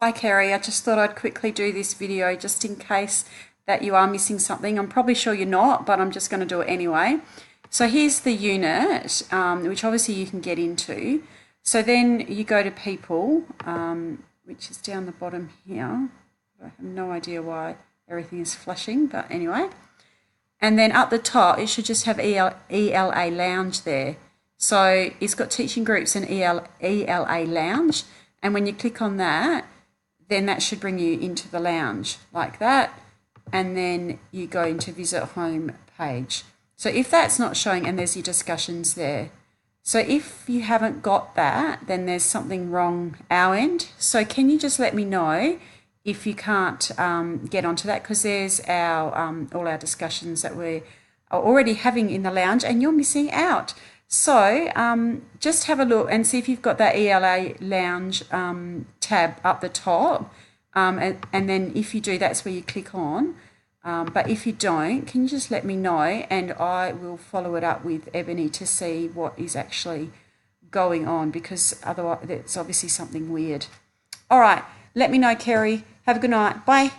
Hi Kerry, I just thought I'd quickly do this video just in case that you are missing something. I'm probably sure you're not, but I'm just going to do it anyway. So here's the unit, which obviously you can get into. So then you go to people, which is down the bottom here. I have no idea why everything is flashing, but anyway. And then up the top, it should just have ELA Lounge there. So it's got teaching groups and ELA Lounge. And when you click on that, then that should bring you into the lounge like that. And then you go into visit home page. So if that's not showing, and there's your discussions there. So if you haven't got that, then there's something wrong our end. So can you just let me know if you can't get onto that, because there's our all our discussions that we are already having in the lounge and you're missing out. So just have a look and see if you've got that ELA Lounge tab up the top, and then if you do, that's where you click on. But if you don't, can you just let me know and I will follow it up with Ebony to see what is actually going on, because otherwise it's obviously something weird. All right, let me know, Kerry. Have a good night. Bye.